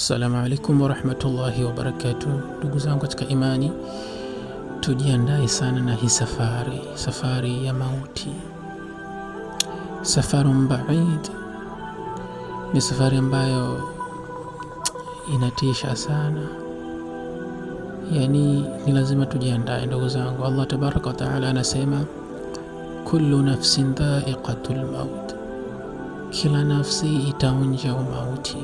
Assalamu alaikum warahmatullahi wabarakatuh. Ndugu zangu katika imani, tujiandae sana na hii safari ya mauti. Safarun baid, ni safari ambayo inatisha sana. Yani ni lazima tujiandae ndugu zangu. Allah tabaraka wa taala anasema kullu nafsin dha'iqatul maut, kila nafsi itaonja umauti.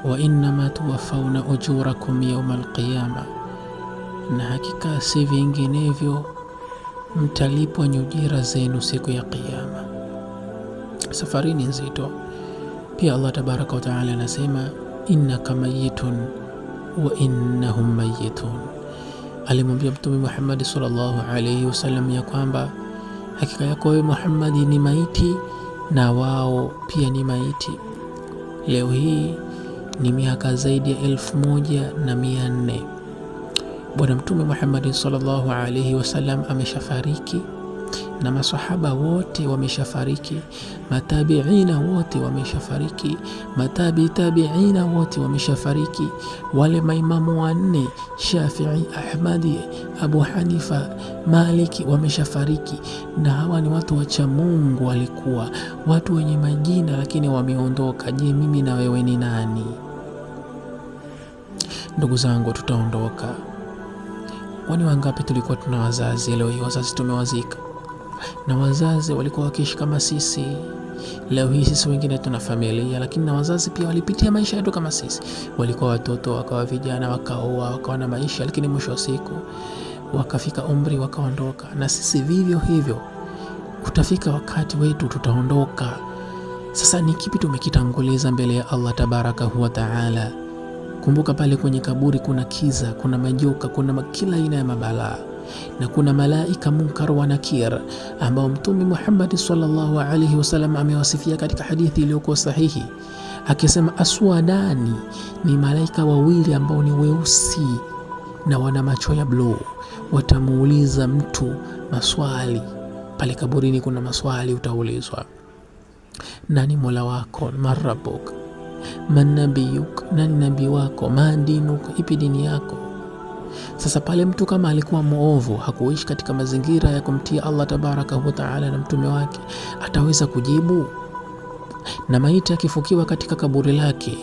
Wa innama tuwaffawna ujurakum yawmal qiyama, na hakika si vinginevyo mtalipwa nyujira zenu siku ya Kiyama. Safari ni nzito. Pia Allah tabaraka wa taala anasema innaka mayitun wa innahum mayitun. Alimwambia Mtume Muhammad sallallahu alayhi wasallam ya kwamba hakika yako wewe Muhammad ni maiti na wao pia ni maiti. Leo hii ni miaka zaidi ya 1400 Bwana Mtume Muhammad sallallahu alayhi wasallam ameshafariki, na masahaba wote wameshafariki, matabiina wote wameshafariki, tabiina wote wameshafariki. Wale maimamu wanne Shafi'i, Ahmadi, Abu Hanifa, Maliki wameshafariki, na hawa ni watu wacha Mungu, walikuwa watu wenye majina lakini wameondoka. Je, mimi na wewe ni nani? Ndugu zangu, tutaondoka. Wani wangapi tulikuwa tuna wazazi, leo hii wazazi tumewazika, na wazazi walikuwa wakiishi kama sisi. Leo hii sisi wengine tuna familia, lakini na wazazi pia walipitia maisha yetu kama sisi. Walikuwa watoto, wakawa vijana, wakaoa, wakawa na maisha, lakini mwisho wa siku wakafika umri wakaondoka. Na sisi vivyo hivyo, utafika wakati wetu tutaondoka. Sasa ni kipi tumekitanguliza mbele ya Allah tabaraka wa taala? Kumbuka pale kwenye kaburi kuna kiza, kuna majoka, kuna kila aina ya mabalaa, na kuna malaika Munkar wa Nakir ambao Mtume Muhammad sallallahu alaihi wasallam amewasifia katika hadithi iliyokuwa sahihi, akisema aswadani, ni malaika wawili ambao ni weusi na wana macho ya bluu. Watamuuliza mtu maswali pale kaburini. Kuna maswali utaulizwa: nani Mola wako? Marabuk? Man nabiyuk? Nani nabii wako? Madinuk? Ipi dini yako? Sasa pale mtu kama alikuwa muovu, hakuishi katika mazingira ya kumtia Allah tabaraka wa taala na mtume wake, ataweza kujibu? Na maiti akifukiwa katika kaburi lake,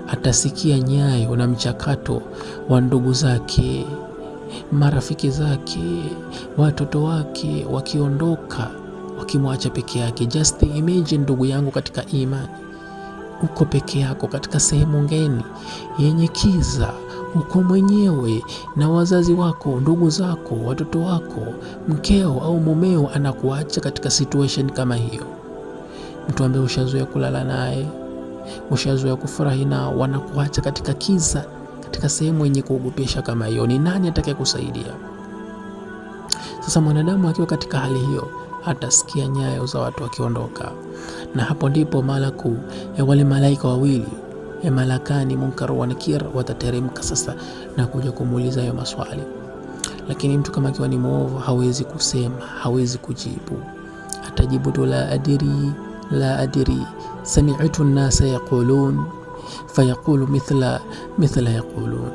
atasikia nyayo na mchakato wa ndugu zake, marafiki zake, watoto wake wakiondoka, wakimwacha peke yake. Just imagine ndugu yangu katika imani, uko peke yako katika sehemu ngeni yenye kiza, uko mwenyewe na wazazi wako, ndugu zako, watoto wako, mkeo au mumeo anakuacha katika situation kama hiyo. Mtu ambaye ushazoea kulala naye, ushazoea kufurahi nao, wanakuacha katika kiza, katika sehemu yenye kuogopesha kama hiyo. Ni nani atakaye kusaidia? Sasa mwanadamu akiwa katika hali hiyo, atasikia nyayo za watu wakiondoka, na hapo ndipo wale malaika wawili malakani Munkar wa Nakir watateremka sasa na kuja kumuuliza hayo maswali. Lakini mtu kama akiwa ni muovu, hawezi kusema, hawezi kujibu. Atajibu tu la adri sami'tu an-nasa yaqulun fayaqulu mithla yaqulun.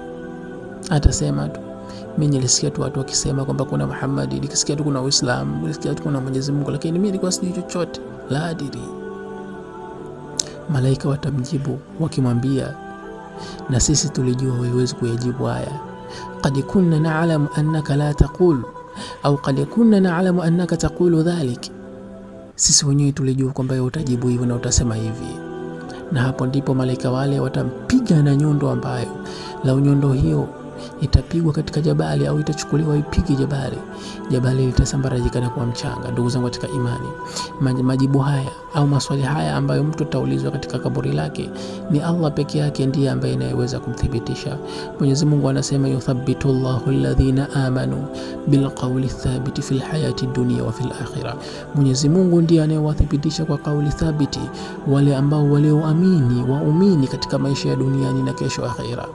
Atasema tu mimi nilisikia tu watu wakisema kwamba kuna Muhammad, nilisikia tu kuna Uislamu, nilisikia tu kuna Mwenyezi Mungu, lakini mimi nilikuwa sijui chochote. La adri. Malaika watamjibu wakimwambia, na sisi tulijua huwezi kuyajibu haya. Qad kunna na'lamu annaka la taqul au qad kunna na'lamu annaka taqulu dhalik, sisi wenyewe tulijua kwamba utajibu hivyo na utasema hivi. Na hapo ndipo malaika wale watampiga na nyundo, ambayo la nyundo hiyo itapigwa katika jabali au itachukuliwa ipige jabali litasambarazika na kuwa mchanga. Ndugu zangu katika imani, majibu haya au maswali haya ambayo mtu ataulizwa katika kaburi lake, ni Allah peke yake ndiye ambaye anayeweza kumthibitisha. Mwenyezi Mungu anasema yuthabbitu Allahu alladhina amanu bilqawli thabiti fil hayati dunya wa fil akhirah. Mwenyezi Mungu ndiye anayewathibitisha kwa kauli thabiti wale ambao waumini katika maisha ya duniani na kesho akhira.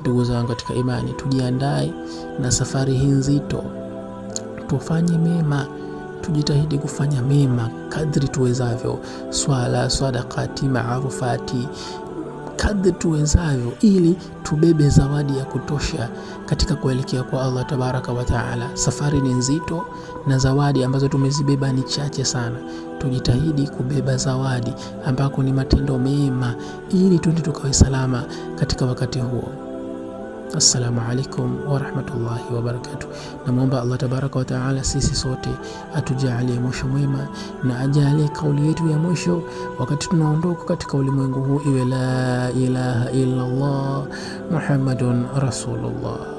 Ndugu zangu katika imani, tujiandae na safari hii nzito. Tufanye mema, tujitahidi kufanya mema kadri tuwezavyo: swala, sadaqati, maarufati, kadri tuwezavyo, ili tubebe zawadi ya kutosha katika kuelekea kwa Allah tabaraka wa taala. Safari ni nzito na zawadi ambazo tumezibeba ni chache sana. Tujitahidi kubeba zawadi ambako ni matendo mema, ili tuende tukawe salama katika wakati huo. Assalamu alaikum wa rahmatullahi wa barakatuh. Namuomba Allah tabaraka wa taala sisi sote atujalie mwisho mwema, na ajalie kauli yetu ya mwisho wakati tunaondoka katika ulimwengu huu iwe la ilaha illa Allah Muhammadun Rasulullah.